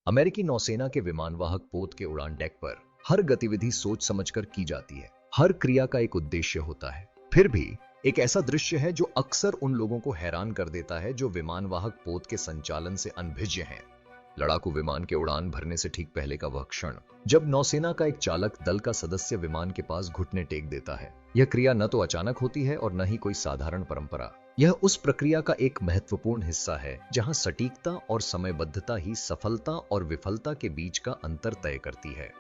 अमेरिकी नौसेना के विमानवाहक पोत के उड़ान डेक पर हर गतिविधि सोच समझकर की जाती है। हर क्रिया का एक उद्देश्य होता है। फिर भी एक ऐसा दृश्य है जो अक्सर उन लोगों को हैरान कर देता है जो विमानवाहक पोत के संचालन से अनभिज्ञ हैं। लड़ाकू विमान के उड़ान भरने से ठीक पहले का वह क्षण जब नौसेना का एक चालक दल का सदस्य विमान के पास घुटने टेक देता है। यह क्रिया न तो अचानक होती है और न ही कोई साधारण परंपरा। यह उस प्रक्रिया का एक महत्वपूर्ण हिस्सा है जहां सटीकता और समयबद्धता ही सफलता और विफलता के बीच का अंतर तय करती है।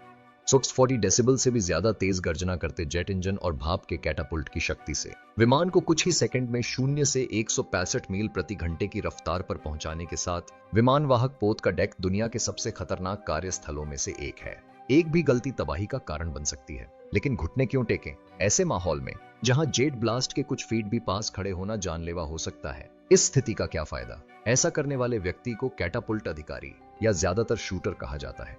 640 डेसिबल से भी ज्यादा तेज गर्जना करते जेट इंजन और भाप के कैटापुल्ट की शक्ति से विमान को कुछ ही सेकंड में 0 से 165 मील प्रति घंटे की रफ्तार पर पहुंचाने के साथ विमान वाहक पोत का डेक दुनिया के सबसे खतरनाक कार्यस्थलों में से एक है। एक भी गलती तबाही का कारण बन सकती है। लेकिन घुटने क्यों टेकें ऐसे माहौल में जहां जेट ब्लास्ट के कुछ फीट भी पास खड़े होना जानलेवा हो सकता है? इस स्थिति का क्या फायदा? ऐसा करने वाले व्यक्ति को कैटापुल्ट अधिकारी या ज्यादातर शूटर कहा जाता है।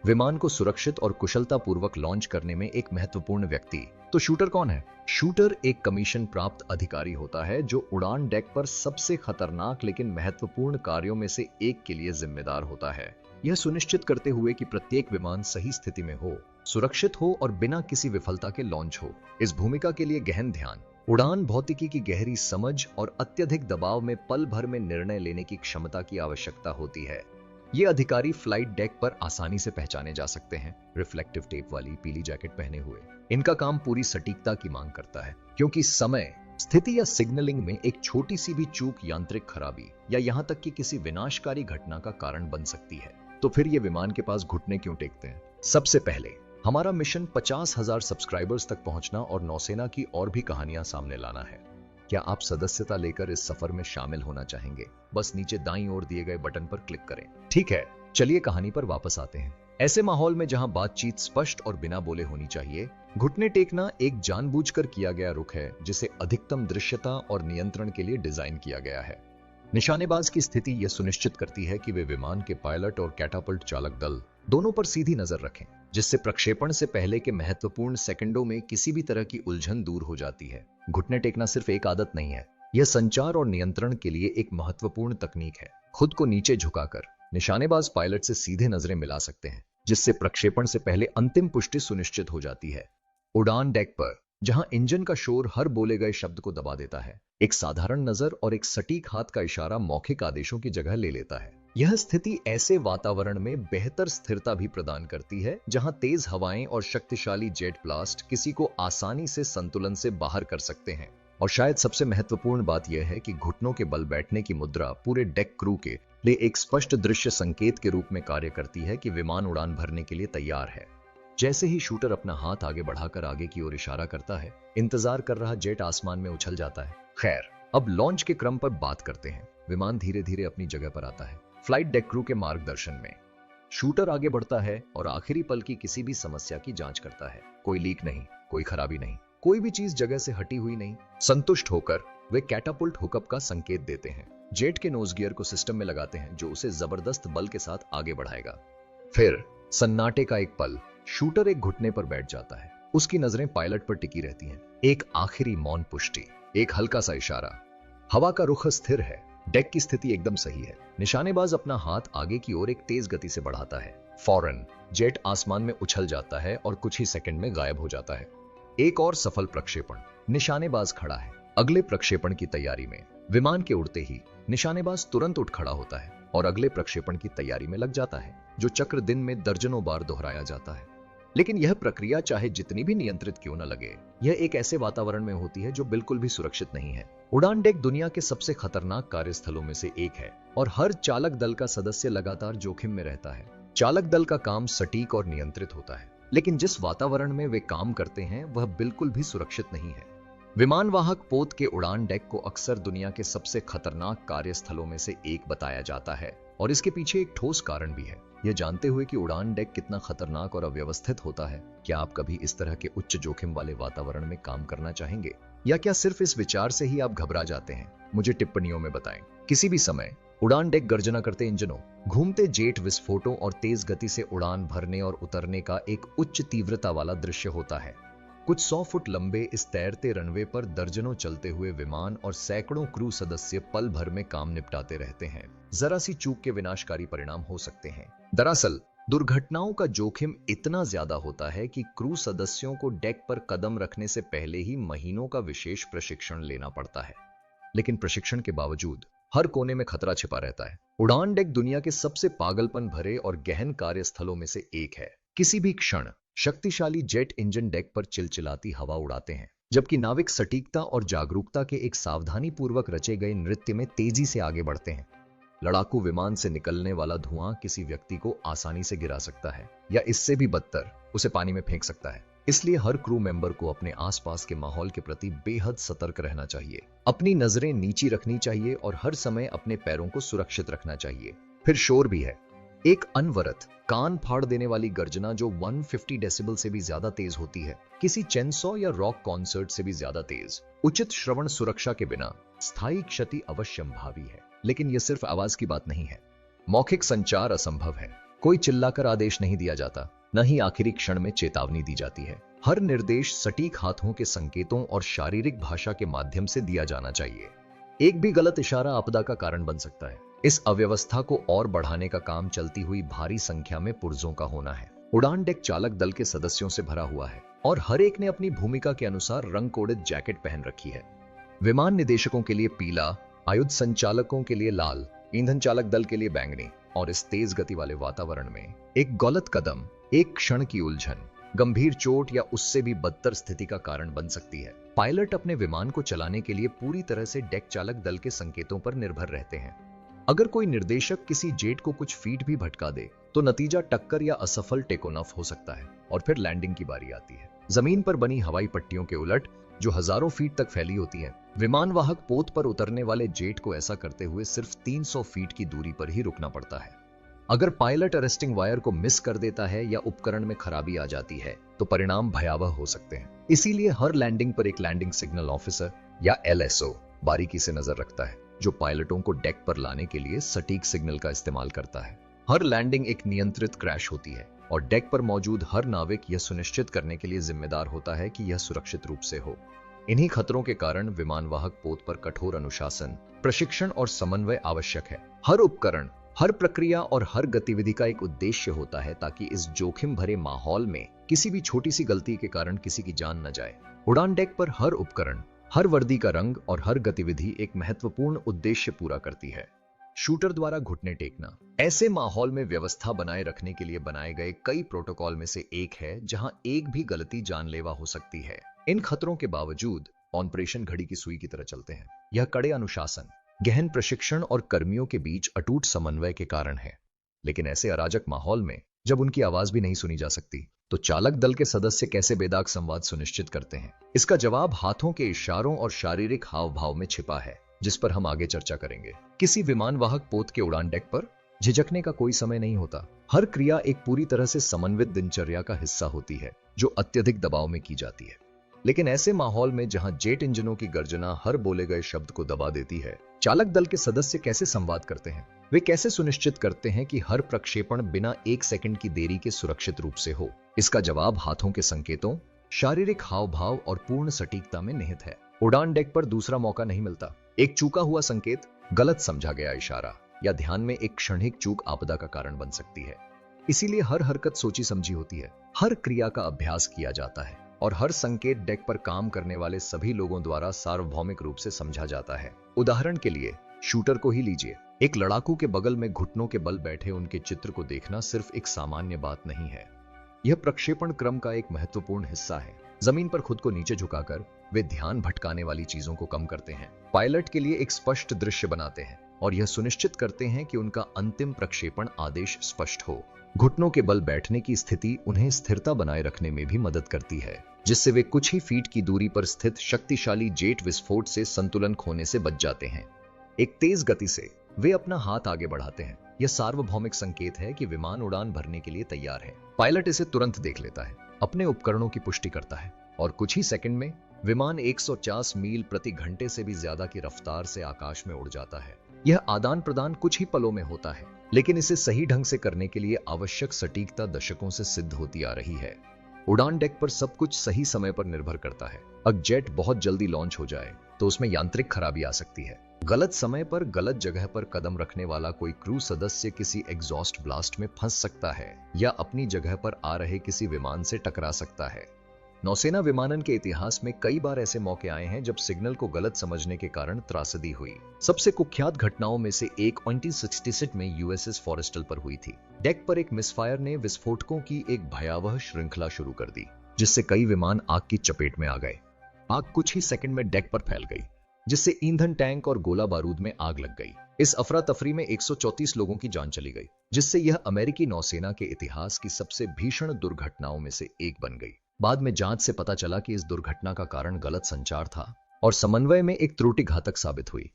विमान को सुरक्षित और कुशलता पूर्वक लॉन्च करने में एक महत्वपूर्ण व्यक्ति तो शूटर कौन है? शूटर एक कमीशन प्राप्त अधिकारी होता है जो उड़ान डेक पर सबसे खतरनाक लेकिन महत्वपूर्ण कार्यों में से एक के लिए जिम्मेदार होता है। यह सुनिश्चित करते हुए कि प्रत्येक विमान सही स्थिति में हो, सुरक्षित हो और बिना किसी विफलता के लॉन्च हो। इस भूमिका के लिए गहन ध्यान, उड़ान भौतिकी की गहरी समझ और अत्यधिक दबाव में पल भर में निर्णय लेने की क्षमता की आवश्यकता होती है। ये अधिकारी फ्लाइट डेक पर आसानी से पहचाने जा सकते हैं, रिफ्लेक्टिव टेप वाली पीली जैकेट पहने हुए। इनका काम पूरी सटीकता की मांग करता है, क्योंकि समय, स्थिति या सिग्नलिंग में एक छोटी सी भी चूक यांत्रिक खराबी या यहां तक कि किसी विनाशकारी घटना का कारण बन सकती है। तो फिर ये विमान के पास घुटने क्यों टेकते हैं? सबसे पहले हमारा मिशन 50,000 सब्सक्राइबर्स तक पहुंचना और नौसेना की और भी कहानियां सामने लाना है। क्या आप सदस्यता लेकर इस सफर में शामिल होना चाहेंगे? बस नीचे दाईं ओर दिए गए बटन पर क्लिक करें। ठीक है, चलिए कहानी पर वापस आते हैं। ऐसे माहौल में जहां बातचीत स्पष्ट और बिना बोले होनी चाहिए, घुटने टेकना एक जानबूझकर किया गया रुख है जिसे अधिकतम दृश्यता और नियंत्रण के लिए डिजाइन किया गया है। निशानेबाज की स्थिति यह सुनिश्चित करती है कि वे विमान के पायलट और कैटापल्ट चालक दल दोनों पर सीधी नजर रखें, जिससे प्रक्षेपण से पहले के महत्वपूर्ण सेकंडों में किसी भी तरह की उलझन दूर हो जाती है। घुटने टेकना सिर्फ एक आदत नहीं है, यह संचार और नियंत्रण के लिए एक महत्वपूर्ण तकनीक है। खुद को नीचे झुकाकर निशानेबाज पायलट से सीधे नजरें मिला सकते हैं, जिससे प्रक्षेपण से पहले अंतिम पुष्टि सुनिश्चित हो जाती है। उड़ान डेक पर जहां इंजन का शोर हर बोले गए शब्द को दबा देता है, एक साधारण नजर और एक सटीक हाथ का इशारा मौखिक आदेशों की जगह ले लेता है। यह स्थिति ऐसे वातावरण में बेहतर स्थिरता भी प्रदान करती है जहां तेज हवाएं और शक्तिशाली जेट ब्लास्ट किसी को आसानी से संतुलन से बाहर कर सकते हैं। और शायद सबसे महत्वपूर्ण बात यह है कि घुटनों के बल बैठने की मुद्रा पूरे डेक क्रू के लिए एक स्पष्ट दृश्य संकेत के रूप में कार्य करती है कि विमान उड़ान भरने के लिए तैयार है। जैसे ही शूटर अपना हाथ आगे बढ़ाकर आगे की ओर इशारा करता है, इंतजार कर रहा जेट आसमान में उछल जाता है। खैर, अब लॉन्च के क्रम पर बात करते हैं। विमान धीरे धीरे अपनी जगह पर आता है। फ्लाइट डेक क्रू के मार्गदर्शन में शूटर आगे बढ़ता है और आखिरी पल की किसी भी समस्या की जांच करता है। कोई लीक नहीं, कोई खराबी नहीं, कोई भी चीज जगह से हटी हुई नहीं। संतुष्ट होकर वे कैटापुल्ट हुकअप का संकेत देते हैं। जेट के नोज गियर को सिस्टम में लगाते हैं जो उसे जबरदस्त बल के साथ आगे बढ़ाएगा। फिर सन्नाटे का एक पल, शूटर एक घुटने पर बैठ जाता है। उसकी नजरें पायलट पर टिकी रहती हैं। एक आखिरी मौन पुष्टि, एक हल्का सा इशारा। हवा का रुख स्थिर है, डेक की स्थिति एकदम सही है। निशानेबाज अपना हाथ आगे की ओर एक तेज गति से बढ़ाता है। फौरन जेट आसमान में उछल जाता है और कुछ ही सेकंड में गायब हो जाता है। एक और सफल प्रक्षेपण। निशानेबाज खड़ा है अगले प्रक्षेपण की तैयारी में। विमान के उड़ते ही निशानेबाज तुरंत उठ खड़ा होता है और अगले प्रक्षेपण की तैयारी में लग जाता है, जो चक्र दिन में दर्जनों बार दोहराया जाता है। लेकिन यह प्रक्रिया चाहे जितनी भी नियंत्रित क्यों न लगे, यह एक ऐसे वातावरण में होती है जो बिल्कुल भी सुरक्षित नहीं है। उड़ान डेक दुनिया के सबसे खतरनाक कार्यस्थलों में से एक है और हर चालक दल का सदस्य लगातार जोखिम में रहता है। चालक दल का काम सटीक और नियंत्रित होता है, लेकिन जिस वातावरण में वे काम करते हैं वह बिल्कुल भी सुरक्षित नहीं है। विमानवाहक पोत के उड़ान डेक को अक्सर दुनिया के सबसे खतरनाक कार्यस्थलों में से एक बताया जाता है, और इसके पीछे एक ठोस कारण भी है। यह जानते हुए कि उड़ान डेक कितना खतरनाक और अव्यवस्थित होता है, क्या आप कभी इस तरह के उच्च जोखिम वाले वातावरण में काम करना चाहेंगे, या क्या सिर्फ इस विचार से ही आप घबरा जाते हैं? मुझे टिप्पणियों में बताएं। किसी भी समय उड़ान डेक गर्जना करते इंजनों, घूमते जेट विस्फोटों और तेज गति से उड़ान भरने और उतरने का एक उच्च तीव्रता वाला दृश्य होता है। कुछ 100 फुट लंबे इस तैरते रनवे पर दर्जनों चलते हुए विमान और सैकड़ों क्रू सदस्य पल भर में काम निपटाते रहते हैं। जरा सी चूक के विनाशकारी परिणाम हो सकते हैं। दरअसल दुर्घटनाओं का जोखिम इतना ज्यादा होता है कि क्रू सदस्यों को डेक पर कदम रखने से पहले ही महीनों का विशेष प्रशिक्षण लेना पड़ता है। लेकिन प्रशिक्षण के बावजूद हर कोने में खतरा छिपा रहता है। उड़ान डेक दुनिया के सबसे पागलपन भरे और गहन कार्यस्थलों में से एक है। किसी भी क्षण शक्तिशाली जेट इंजन डेक पर चिलचिलाती हवा उड़ाते हैं, जबकि नाविक सटीकता और जागरूकता के एक सावधानी पूर्वक रचे गए नृत्य में तेजी से आगे बढ़ते हैं। लड़ाकू विमान से निकलने वाला धुआं किसी व्यक्ति को आसानी से गिरा सकता है या इससे भी बदतर उसे पानी में फेंक सकता है। इसलिए हर क्रू मेंबर को अपने आसपास के माहौल के प्रति बेहद सतर्क रहना चाहिए, अपनी नजरें नीची रखनी चाहिए और हर समय अपने पैरों को सुरक्षित रखना चाहिए। फिर शोर भी है। एक अनवरत कान फाड़ देने वाली गर्जना जो 150 डेसिबल से भी ज्यादा तेज होती है, किसी चेनसॉ या रॉक कॉन्सर्ट से भी ज्यादा तेज। उचित श्रवण सुरक्षा के बिना स्थायी क्षति अवश्यंभावी है। लेकिन यह सिर्फ आवाज की बात नहीं है। मौखिक संचार असंभव है। कोई चिल्लाकर आदेश नहीं दिया जाता, न ही आखिरी क्षण में चेतावनी दी जाती है। हर निर्देश सटीक हाथों के संकेतों और शारीरिक भाषा के माध्यम से दिया जाना चाहिए। एक भी गलत इशारा आपदा का कारण बन सकता है। इस अव्यवस्था को और बढ़ाने का काम चलती हुई भारी संख्या में पुर्जों का होना है। उड़ान डेक चालक दल के सदस्यों से भरा हुआ है और हर एक ने अपनी भूमिका के अनुसार रंग कोडित जैकेट पहन रखी है। विमान निदेशकों के लिए पीला, आयुध संचालकों के लिए लाल, ईंधन चालक दल के लिए बैंगनी। और इस तेज गति वाले वातावरण में एक गलत कदम, एक क्षण की उलझन, गंभीर चोट या उससे भी बदतर स्थिति का कारण बन सकती है। पायलट अपने विमान को चलाने के लिए पूरी तरह से डेक चालक दल के संकेतों पर निर्भर रहते हैं। अगर कोई निर्देशक किसी जेट को कुछ फीट भी भटका दे तो नतीजा टक्कर या असफल टेकोनॉफ हो सकता है। और फिर लैंडिंग की बारी आती है। जमीन पर बनी हवाई पट्टियों के उलट जो हजारों फीट तक फैली होती है। विमान वाहक पोत पर उतरने वाले जेट को ऐसा करते हुए सिर्फ 300 फीट की दूरी पर ही रुकना पड़ता है। अगर पायलट अरेस्टिंग वायर को मिस कर देता है या उपकरण में खराबी आ जाती है तो परिणाम भयावह हो सकते हैं। इसीलिए हर लैंडिंग पर एक लैंडिंग सिग्नल ऑफिसर या LSO बारीकी से नजर रखता है, जो पायलटों को डेक पर लाने के लिए सटीक सिग्नल का इस्तेमाल करता है। हर लैंडिंग एक नियंत्रित क्रैश होती है और डेक पर मौजूद हर नाविक यह सुनिश्चित करने के लिए जिम्मेदार होता है कि यह सुरक्षित रूप से हो। इन्हीं खतरों के कारण विमान वाहक पोत पर कठोर अनुशासन, प्रशिक्षण और समन्वय आवश्यक है। हर उपकरण, हर प्रक्रिया और हर गतिविधि का एक उद्देश्य होता है ताकि इस जोखिम भरे माहौल में किसी भी छोटी सी गलती के कारण किसी की जान न जाए। उड़ान डेक पर हर उपकरण, हर वर्दी का रंग और हर गतिविधि एक महत्वपूर्ण उद्देश्य पूरा करती है। शूटर द्वारा घुटने टेकना ऐसे माहौल में व्यवस्था बनाए रखने के लिए बनाए गए कई प्रोटोकॉल में से एक है जहां एक भी गलती जानलेवा हो सकती है। इन खतरों के बावजूद ऑपरेशन घड़ी की सुई की तरह चलते हैं। यह कड़े अनुशासन, गहन प्रशिक्षण और कर्मियों के बीच अटूट समन्वय के कारण है। लेकिन ऐसे अराजक माहौल में जब उनकी आवाज भी नहीं सुनी जा सकती तो चालक दल के सदस्य कैसे बेदाग संवाद सुनिश्चित करते हैं? इसका जवाब हाथों के इशारों और शारीरिक हाव भाव में छिपा है, जिस पर हम आगे चर्चा करेंगे। किसी विमान वाहक पोत के उड़ान डेक पर झिझकने का कोई समय नहीं होता। हर क्रिया एक पूरी तरह से समन्वित दिनचर्या का हिस्सा होती है जो अत्यधिक दबाव में की जाती है। लेकिन ऐसे माहौल में जहां जेट इंजनों की गर्जना हर बोले गए शब्द को दबा देती है, चालक दल के सदस्य कैसे संवाद करते हैं? वे कैसे सुनिश्चित करते हैं कि हर प्रक्षेपण बिना 1 सेकंड की देरी के सुरक्षित रूप से हो? इसका जवाब हाथों के संकेतों, शारीरिक हाव भाव और पूर्ण सटीकता में निहित है। उड़ान डेक पर दूसरा मौका नहीं मिलता। एक चूका हुआ संकेत, गलत समझा गया इशारा या ध्यान में एक क्षणिक चूक आपदा का कारण बन सकती है। इसीलिए हर हरकत सोची समझी होती है, हर क्रिया का अभ्यास किया जाता है और हर संकेत डेक पर काम करने वाले सभी लोगों द्वारा सार्वभौमिक रूप से समझा जाता है। उदाहरण के लिए शूटर को ही लीजिए। एक लड़ाकू के बगल में घुटनों के बल बैठे उनके चित्र को देखना सिर्फ एक सामान्य बात नहीं है, यह प्रक्षेपण क्रम का एक महत्वपूर्ण हिस्सा है। जमीन पर खुद को नीचे झुकाकर वे ध्यान भटकाने वाली चीजों को कम करते हैं, पायलट के लिए एक स्पष्ट दृश्य बनाते हैं और यह सुनिश्चित करते हैं कि उनका अंतिम प्रक्षेपण आदेश स्पष्ट हो। घुटनों के बल बैठने की स्थिति उन्हें स्थिरता बनाए रखने में भी मदद करती है, जिससे वे कुछ ही फीट की दूरी पर स्थित शक्तिशाली जेट विस्फोट से संतुलन खोने से बच जाते हैं। एक तेज गति से वे अपना हाथ आगे बढ़ाते हैं। यह सार्वभौमिक संकेत है कि विमान उड़ान भरने के लिए तैयार है। पायलट इसे तुरंत देख लेता है, अपने उपकरणों की पुष्टि करता है और कुछ ही सेकंड में विमान 150 मील प्रति घंटे से भी ज्यादा की रफ्तार से आकाश में उड़ जाता है। यह आदान प्रदान कुछ ही पलों में होता है, लेकिन इसे सही ढंग से करने के लिए आवश्यक सटीकता दशकों से सिद्ध होती आ रही है। उड़ान डेक पर सब कुछ सही समय पर निर्भर करता है। अगर जेट बहुत जल्दी लॉन्च हो जाए तो उसमें यांत्रिक खराबी आ सकती है, गलत समय पर गलत जगह पर कदम रखने वाला कोई क्रू सदस्य किसी एग्जॉस्ट ब्लास्ट में फंस सकता है या अपनी जगह पर आ रहे किसी विमान से टकरा सकता है। नौसेना विमानन के इतिहास में कई बार ऐसे मौके आए हैं जब सिग्नल को गलत समझने के कारण त्रासदी हुई। सबसे कुख्यात घटनाओं में से एक 1966 में यूएसएस फॉरेस्टल पर हुई थी। डेक पर एक मिसफायर ने विस्फोटकों की एक भयावह श्रृंखला शुरू कर दी, जिससे कई विमान आग की चपेट में आ गए। आग कुछ ही सेकंड में डेक पर फैल गई, जिससे ईंधन टैंक और गोला बारूद में आग लग गई। इस अफरा तफरी में 134 लोगों की जान चली गई, जिससे यह अमेरिकी नौसेना के इतिहास की सबसे भीषण दुर्घटनाओं में से एक बन गई। बाद में जांच से पता चला कि इस दुर्घटना का कारण गलत संचार था और समन्वय में एक त्रुटि घातक साबित हुई।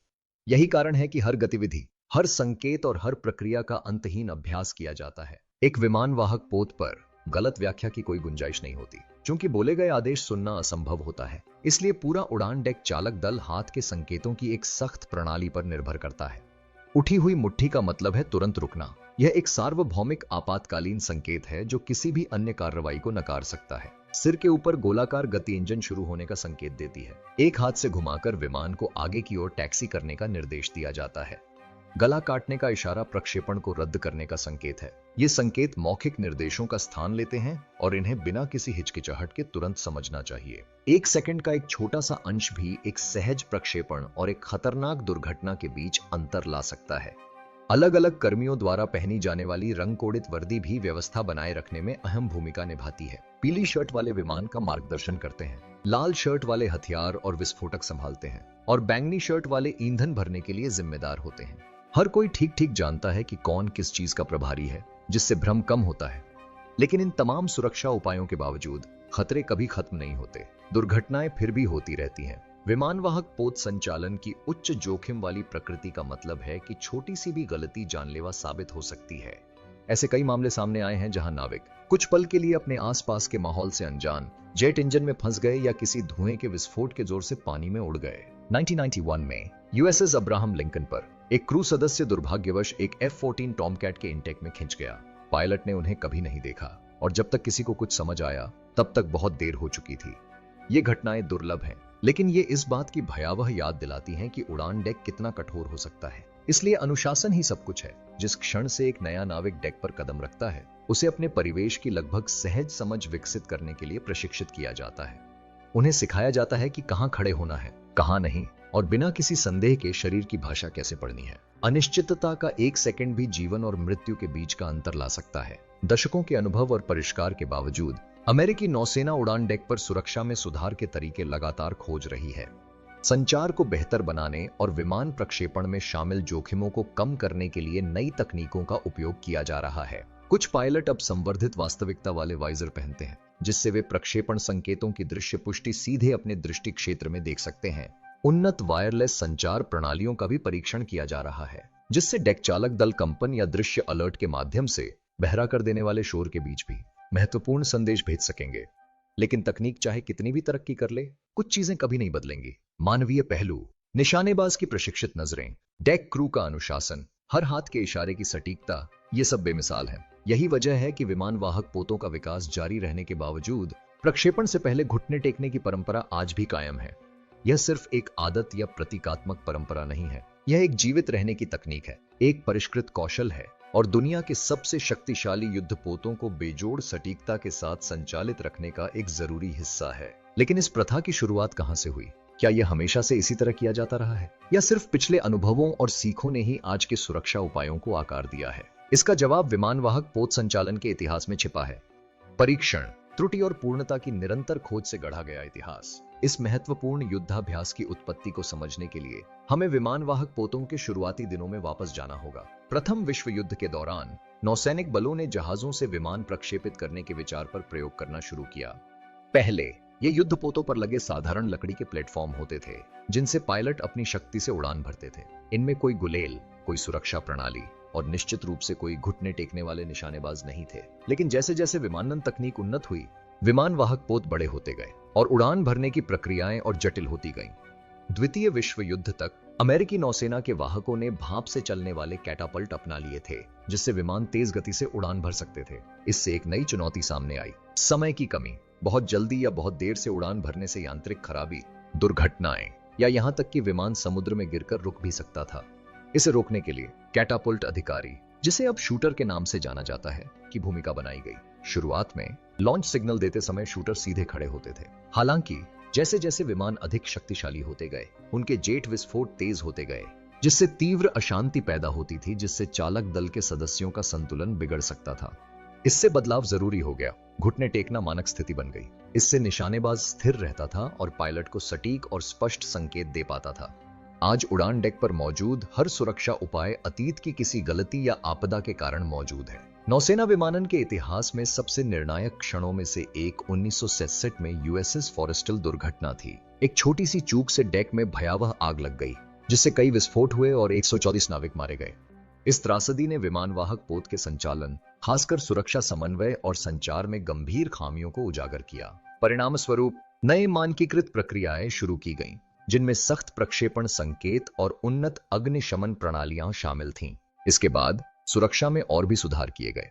यही कारण है कि हर गतिविधि, हर संकेत और हर प्रक्रिया का अंतहीन अभ्यास किया जाता है। एक विमान वाहक पोत पर गलत व्याख्या की कोई गुंजाइश नहीं होती, क्योंकि बोले गए आदेश सुनना असंभव होता है। इसलिए पूरा उड़ान डेक चालक दल हाथ के संकेतों की एक सख्त प्रणाली पर निर्भर करता है। उठी हुई मुट्ठी का मतलब है तुरंत रुकना। यह एक सार्वभौमिक आपातकालीन संकेत है जो किसी भी अन्य कार्रवाई को नकार सकता है। सिर के ऊपर गोलाकार गति इंजन शुरू होने का संकेत देती है। एक हाथ से घुमाकर विमान को आगे की ओर टैक्सी करने का निर्देश दिया जाता है। गला काटने का इशारा प्रक्षेपण को रद्द करने का संकेत है। ये संकेत मौखिक निर्देशों का स्थान लेते हैं और इन्हें बिना किसी हिचकिचाहट के तुरंत समझना चाहिए। एक सेकंड का एक छोटा सा अंश भी एक सहज प्रक्षेपण और एक खतरनाक दुर्घटना के बीच अंतर ला सकता है। अलग अलग कर्मियों द्वारा पहनी जाने वाली रंग कोडित वर्दी भी व्यवस्था बनाए रखने में अहम भूमिका निभाती है। पीली शर्ट वाले विमान का मार्गदर्शन करते हैं, लाल शर्ट वाले हथियार और विस्फोटक संभालते हैं और बैंगनी शर्ट वाले ईंधन भरने के लिए जिम्मेदार होते हैं। हर कोई ठीक ठीक जानता है कि कौन किस चीज का प्रभारी है, जिससे भ्रम कम होता है। लेकिन इन तमाम सुरक्षा उपायों के बावजूद खतरे कभी खत्म नहीं होते। दुर्घटनाएं फिर भी होती रहती हैं। विमान वाहक पोत संचालन की उच्च जोखिम वाली प्रकृति का मतलब है कि छोटी सी भी गलती जानलेवा साबित हो सकती है। ऐसे कई मामले सामने आए हैं जहां नाविक कुछ पल के लिए अपने आसपास के माहौल से अनजान जेट इंजन में फंस गए या किसी धुएं के विस्फोट के जोर से पानी में उड़ गए। 1991 में यूएसएस अब्राहम लिंकन पर एक क्रू सदस्य दुर्भाग्यवश एक F-14 टॉमकैट के इंटेक में खिंच गया। पायलट ने उन्हें कभी नहीं देखा और जब तक किसी को कुछ समझ आया तब तक बहुत देर हो चुकी थी। ये घटनाएं दुर्लभ हैं, लेकिन ये इस बात की भयावह याद दिलाती हैं कि उड़ान डेक कितना कठोर हो सकता है। इसलिए अनुशासन ही सब कुछ है। जिस क्षण से एक नया नाविक डेक पर कदम रखता है, उसे अपने परिवेश की लगभग सहज समझ विकसित करने के लिए प्रशिक्षित किया जाता है। उन्हें सिखाया जाता है कि कहां खड़े होना है, कहां नहीं, और बिना किसी संदेह के शरीर की भाषा कैसे पढ़नी है। अनिश्चितता का एक सेकंड भी जीवन और मृत्यु के बीच का अंतर ला सकता है। दशकों के अनुभव और परिष्कार के बावजूद अमेरिकी नौसेना उड़ान डेक पर सुरक्षा में सुधार के तरीके लगातार खोज रही है। संचार को बेहतर बनाने और विमान प्रक्षेपण में शामिल जोखिमों को कम करने के लिए नई तकनीकों का उपयोग किया जा रहा है। कुछ पायलट अब संवर्धित वास्तविकता वाले वाइजर पहनते हैं, जिससे वे प्रक्षेपण संकेतों की दृश्य पुष्टि सीधे अपने दृष्टि क्षेत्र में देख सकते हैं। उन्नत वायरलेस संचार प्रणालियों का भी परीक्षण किया जा रहा है, जिससे डेक चालक दल कंपन या दृश्य अलर्ट के माध्यम से बहरा कर देने वाले शोर के बीच भी महत्वपूर्ण संदेश भेज सकेंगे। लेकिन तकनीक चाहे कितनी भी तरक्की कर ले, कुछ चीजें कभी नहीं बदलेंगी। मानवीय पहलू, निशानेबाज की प्रशिक्षित नजरें, डेक क्रू का अनुशासन, हर हाथ के इशारे की सटीकता, ये सब बेमिसाल है। यही वजह है कि विमान वाहक पोतों का विकास जारी रहने के बावजूद प्रक्षेपण से पहले घुटने टेकने की परंपरा आज भी कायम है। यह सिर्फ एक आदत या प्रतीकात्मक परंपरा नहीं है, यह एक जीवित रहने की तकनीक है, एक परिष्कृत कौशल है और दुनिया के सबसे शक्तिशाली युद्धपोतों को बेजोड़ सटीकता के साथ संचालित रखने का एक जरूरी हिस्सा है। लेकिन इस प्रथा की शुरुआत कहां से हुई? क्या यह हमेशा से इसी तरह किया जाता रहा है, या सिर्फ पिछले अनुभवों और सीखों ने ही आज के सुरक्षा उपायों को आकार दिया है? इसका जवाब विमान वाहक पोत संचालन के इतिहास में छिपा है। परीक्षण, त्रुटि और पूर्णता की निरंतर खोज से गढ़ा गया इतिहास। इस महत्वपूर्ण युद्धाभ्यास की उत्पत्ति को समझने के लिए हमें विमान वाहक पोतों के शुरुआती दिनों में वापस जाना होगा। प्रथम विश्व युद्ध के दौरान नौसैनिक बलों ने जहाजों से विमान प्रक्षेपित करने के विचार पर प्रयोग करना शुरू किया। पहले ये युद्धपोतों पर लगे साधारण लकड़ी के प्लेटफॉर्म होते थे, जिनसे पायलट अपनी शक्ति से उड़ान भरते थे। इनमें कोई गुलेल, कोई सुरक्षा प्रणाली और निश्चित रूप से कोई घुटने टेकने वाले निशानेबाज नहीं थे। लेकिन जैसे जैसे विमानन तकनीक उन्नत हुई, विमान वाहक पोत बड़े होते गए और उड़ान भरने की प्रक्रियाएं और जटिल होती गईं। द्वितीय विश्व युद्ध तक अमेरिकी नौसेना के वाहकों ने भाप से चलने वाले कैटापल्ट अपना लिए थे, जिससे विमान तेज गति से उड़ान भर सकते थे। इससे एक नई चुनौती सामने आई, समय की कमी। बहुत जल्दी या बहुत देर से उड़ान भरने से यांत्रिक खराबी, दुर्घटनाएं या यहां तक कि विमान समुद्र में गिरकर रुक भी सकता था। इसे रोकने के लिए कैटापुल्ट अधिकारी, जिसे अब शूटर के नाम से जाना जाता है, की भूमिका बनाई गई। शुरुआत में लॉन्च सिग्नल देते समय शूटर सीधे खड़े होते थे। हालांकि जैसे जैसे विमान अधिक शक्तिशाली होते गए, उनके जेट विस्फोट तेज होते गए, जिससे तीव्र अशांति पैदा होती थी, जिससे चालक दल के सदस्यों का संतुलन बिगड़ सकता था। इससे बदलाव जरूरी हो गया। घुटने टेकना मानक स्थिति बन गई। इससे निशानेबाज स्थिर रहता था और पायलट को सटीक और स्पष्ट संकेत दे पाता था। आज उड़ान डेक पर मौजूद हर सुरक्षा उपाय अतीत की किसी गलती या आपदा के कारण मौजूद है। नौसेना विमानन के इतिहास में सबसे निर्णायक क्षणों में से एक 1967 में यूएसएस फॉरेस्टल दुर्घटना थी। एक छोटी सी चूक से डेक में भयावह आग लग गई, जिससे कई विस्फोट हुए और 134 नाविक मारे गए। इस त्रासदी ने विमानवाहक पोत के संचालन, खासकर सुरक्षा समन्वय और संचार में गंभीर खामियों को उजागर किया। परिणाम स्वरूप नए मानकीकृत प्रक्रियाएं शुरू की गईं, जिनमें सख्त प्रक्षेपण संकेत और उन्नत अग्निशमन प्रणालियां शामिल थीं। इसके बाद सुरक्षा में और भी सुधार किए गए।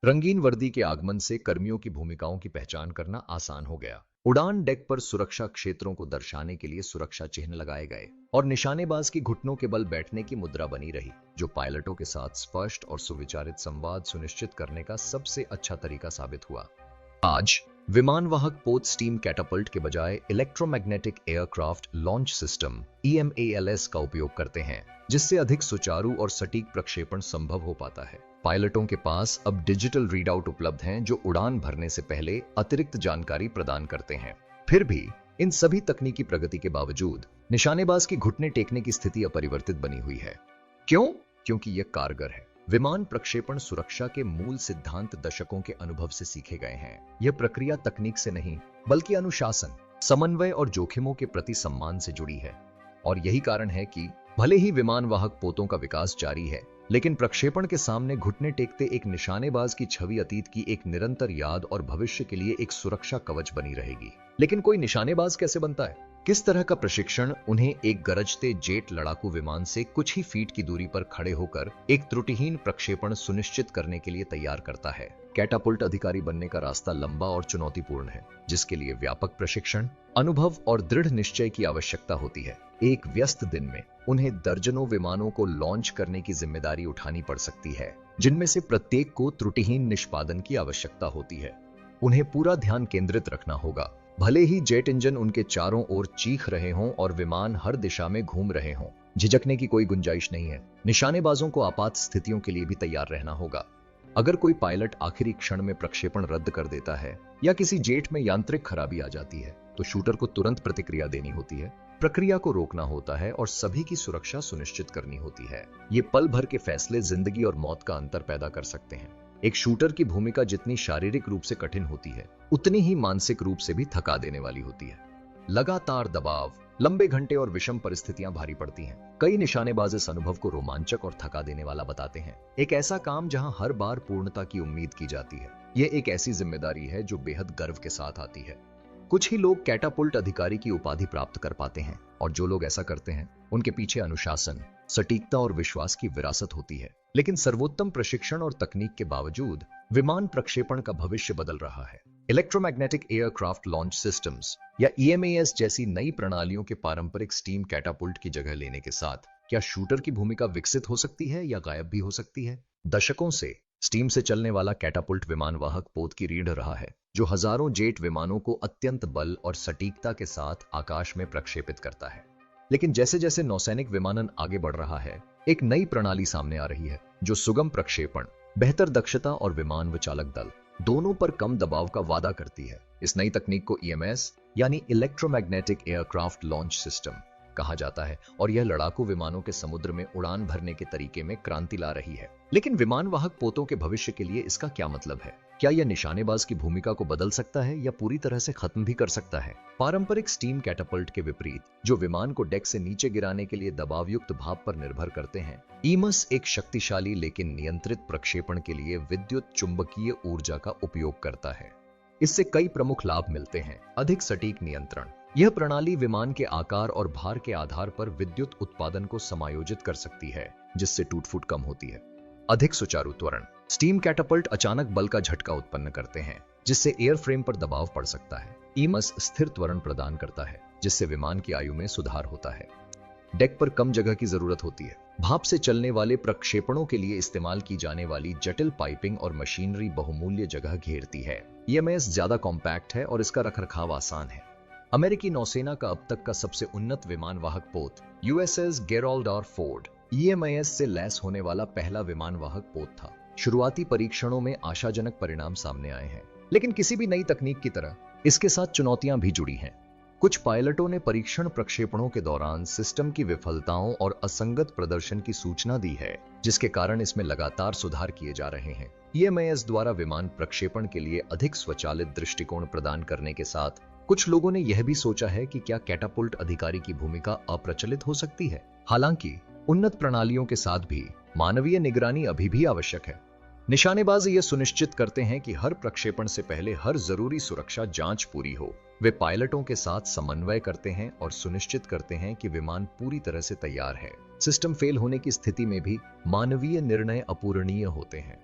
रंगीन वर्दी के आगमन से कर्मियों की भूमिकाओं की पहचान करना आसान हो गया। उड़ान डेक पर सुरक्षा क्षेत्रों को दर्शाने के लिए सुरक्षा चिन्ह लगाए गए और निशानेबाज की घुटनों के बल बैठने की मुद्रा बनी रही, जो पायलटों के साथ स्पष्ट और सुविचारित संवाद सुनिश्चित करने का सबसे अच्छा तरीका साबित हुआ। आज विमानवाहक पोत स्टीम कैटापल्ट के बजाय electromagnetic aircraft launch system EMALS का उपयोग करते हैं, जिससे अधिक सुचारू और सटीक प्रक्षेपण संभव हो पाता है। पायलटों के पास अब डिजिटल रीडआउट उपलब्ध हैं, जो उड़ान भरने से पहले अतिरिक्त जानकारी प्रदान करते हैं। फिर भी इन सभी तकनीकी प्रगति के बावजूद निशानेबाज की घुटने टेकने की स्थिति अपरिवर्तित बनी हुई है। क्यों? क्योंकि यह कारगर है। विमान प्रक्षेपण सुरक्षा के मूल सिद्धांत दशकों के अनुभव से सीखे गए हैं। यह प्रक्रिया तकनीक से नहीं, बल्कि अनुशासन, समन्वय और जोखिमों के प्रति सम्मान से जुड़ी है। और यही कारण है कि भले ही विमानवाहक पोतों का विकास जारी है, लेकिन प्रक्षेपण के सामने घुटने टेकते एक निशानेबाज की छवि अतीत की एक निरंतर याद और भविष्य के लिए एक सुरक्षा कवच बनी रहेगी। लेकिन कोई निशानेबाज कैसे बनता है? किस तरह का प्रशिक्षण उन्हें एक गरजते जेट लड़ाकू विमान से कुछ ही फीट की दूरी पर खड़े होकर एक त्रुटिहीन प्रक्षेपण सुनिश्चित करने के लिए तैयार करता है? कैटापुल्ट अधिकारी बनने का रास्ता लंबा और चुनौतीपूर्ण है, जिसके लिए व्यापक प्रशिक्षण, अनुभव और दृढ़ निश्चय की आवश्यकता होती है। एक व्यस्त दिन में उन्हें दर्जनों विमानों को लॉन्च करने की जिम्मेदारी उठानी पड़ सकती है, जिनमें से प्रत्येक को त्रुटिहीन निष्पादन की आवश्यकता होती है। उन्हें पूरा ध्यान केंद्रित रखना होगा, भले ही जेट इंजन उनके चारों ओर चीख रहे हों और विमान हर दिशा में घूम रहे हों। झिझकने की कोई गुंजाइश नहीं है। निशानेबाजों को आपात स्थितियों के लिए भी तैयार रहना होगा। अगर कोई पायलट आखिरी क्षण में प्रक्षेपण रद्द कर देता है या किसी जेट में यांत्रिक खराबी आ जाती है, तो शूटर को तुरंत प्रतिक्रिया देनी होती है, प्रक्रिया को रोकना होता है और सभी की सुरक्षा सुनिश्चित करनी होती है। ये पल भर के फैसले जिंदगी और मौत का अंतर पैदा कर सकते हैं। एक शूटर की भूमिका जितनी शारीरिक रूप से कठिन होती है, उतनी ही मानसिक रूप से भी थका देने वाली होती है। लगातार दबाव, लंबे घंटे और विषम परिस्थितियां भारी पड़ती हैं। कई निशानेबाज इस अनुभव को रोमांचक और थका देने वाला बताते हैं। एक ऐसा काम जहां हर बार पूर्णता की उम्मीद की जाती है। यह एक ऐसी जिम्मेदारी है जो बेहद गर्व के साथ आती है। कुछ ही लोग कैटापुल्ट अधिकारी की उपाधि प्राप्त कर पाते हैं, और जो लोग ऐसा करते हैं, उनके पीछे अनुशासन, सटीकता और विश्वास की विरासत होती है। लेकिन सर्वोत्तम प्रशिक्षण और तकनीक के बावजूद विमान प्रक्षेपण का भविष्य बदल रहा है। इलेक्ट्रोमैग्नेटिक एयरक्राफ्ट लॉन्च सिस्टम्स या EMAS जैसी नई प्रणालियों के पारंपरिक स्टीम कैटापुल्ट की जगह लेने के साथ क्या शूटर की भूमिका विकसित हो सकती है या गायब भी हो सकती है? दशकों से स्टीम से चलने वाला कैटापुल्ट विमानवाहक पोत की रीढ़ रहा है, जो हजारों जेट विमानों को अत्यंत बल और सटीकता के साथ आकाश में प्रक्षेपित करता है। लेकिन जैसे जैसे नौसैनिक विमानन आगे बढ़ रहा है, एक नई प्रणाली सामने आ रही है, जो सुगम प्रक्षेपण, बेहतर दक्षता और विमान व चालक दल दोनों पर कम दबाव का वादा करती है। इस नई तकनीक को EMS यानी इलेक्ट्रोमैग्नेटिक एयरक्राफ्ट लॉन्च सिस्टम कहा जाता है, और यह लड़ाकू विमानों के समुद्र में उड़ान भरने के तरीके में क्रांति ला रही है। लेकिन विमानवाहक पोतों के भविष्य के लिए इसका क्या मतलब है? क्या यह निशानेबाज की भूमिका को बदल सकता है या पूरी तरह से खत्म भी कर सकता है? पारंपरिक स्टीम कैटापल्ट के विपरीत, जो विमान को डेक से नीचे गिराने के लिए दबावयुक्त भाप पर निर्भर करते हैं, EMAS एक शक्तिशाली लेकिन नियंत्रित प्रक्षेपण के लिए विद्युत चुंबकीय ऊर्जा का उपयोग करता है। इससे कई प्रमुख लाभ मिलते हैं। अधिक सटीक नियंत्रण। यह प्रणाली विमान के आकार और भार के आधार पर विद्युत उत्पादन को समायोजित कर सकती है, जिससे टूट-फूट कम होती है। अधिक सुचारू त्वरण। स्टीम कैटापल्ट अचानक बल का झटका उत्पन्न करते हैं, जिससे एयरफ्रेम पर दबाव पड़ सकता है। EMAS स्थिर त्वरण प्रदान करता है, जिससे विमान की आयु में सुधार होता है। डेक पर कम जगह की जरूरत होती है। भाप से चलने वाले प्रक्षेपणों के लिए इस्तेमाल की जाने वाली जटिल पाइपिंग और मशीनरी बहुमूल्य जगह घेरती है। ईएमएस ज्यादा कॉम्पैक्ट है और इसका रखरखाव आसान है। अमेरिकी नौसेना का अब तक का सबसे उन्नत विमान वाहक पोत USS Gerald R Ford EMS से लैस होने वाला पहला विमान वाहक पोत था। शुरुआती परीक्षणों में आशाजनक परिणाम सामने आए हैं, लेकिन किसी भी नई तकनीक की तरह इसके साथ चुनौतियां भी जुड़ी हैं। कुछ पायलटों ने परीक्षण प्रक्षेपणों के दौरान सिस्टम की विफलताओं और असंगत प्रदर्शन की सूचना दी है, जिसके कारण इसमें लगातार सुधार किए जा रहे हैं। ईएमएस द्वारा विमान प्रक्षेपण के लिए अधिक स्वचालित दृष्टिकोण प्रदान करने के साथ कुछ लोगों ने यह भी सोचा है कि क्या कैटापुल्ट अधिकारी की भूमिका अप्रचलित हो सकती है। हालांकि उन्नत प्रणालियों के साथ भी मानवीय निगरानी अभी भी आवश्यक है। निशानेबाज ये सुनिश्चित करते हैं कि हर प्रक्षेपण से पहले हर जरूरी सुरक्षा जांच पूरी हो। वे पायलटों के साथ समन्वय करते हैं और सुनिश्चित करते हैं कि विमान पूरी तरह से तैयार है। सिस्टम फेल होने की स्थिति में भी मानवीय निर्णय अपूरणीय होते हैं।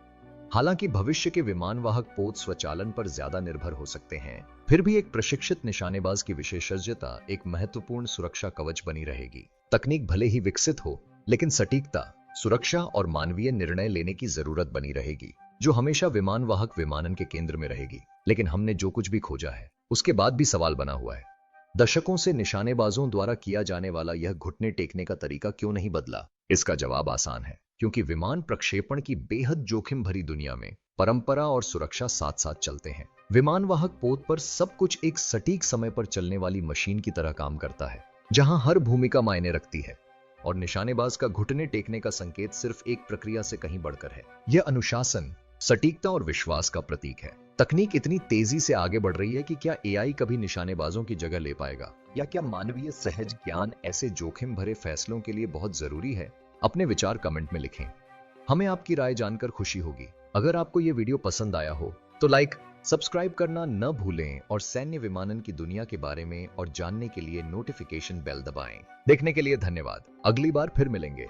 हालांकि भविष्य के विमान वाहक पोत स्वचालन पर ज्यादा निर्भर हो सकते हैं, फिर भी एक प्रशिक्षित निशानेबाज की विशेषज्ञता एक महत्वपूर्ण सुरक्षा कवच बनी रहेगी। तकनीक भले ही विकसित हो, लेकिन सटीकता, सुरक्षा और मानवीय निर्णय लेने की जरूरत बनी रहेगी, जो हमेशा विमान वाहक विमानन के केंद्र में रहेगी। लेकिन हमने जो कुछ भी खोजा है, उसके बाद भी सवाल बना हुआ है। दशकों से निशानेबाजों द्वारा किया जाने वाला यह घुटने टेकने का तरीका क्यों नहीं बदला? इसका जवाब आसान है, क्योंकि विमान प्रक्षेपण की बेहद जोखिम भरी दुनिया में परंपरा और सुरक्षा साथ साथ चलते हैं। विमान वाहक पोत पर सब कुछ एक सटीक समय पर चलने वाली मशीन की तरह काम करता है, जहां हर भूमिका मायने रखती है, और निशानेबाज का घुटने टेकने का संकेत सिर्फ एक प्रक्रिया से कहीं बढ़कर है। यह अनुशासन, सटीकता और विश्वास का प्रतीक है। तकनीक इतनी तेजी से आगे बढ़ रही है कि क्या एआई कभी निशानेबाजों की जगह ले पाएगा, या क्या मानवीय सहज ज्ञान ऐसे जोखिम भरे फैसलों के लिए बहुत जरूरी है? अपने विचार कमेंट में लिखें। हमें आपकी राय जानकर खुशी होगी। अगर आपको यह वीडियो पसंद आया हो तो लाइक, सब्सक्राइब करना न भूलें और सैन्य विमानन की दुनिया के बारे में और जानने के लिए नोटिफिकेशन बेल दबाएं। देखने के लिए धन्यवाद। अगली बार फिर मिलेंगे।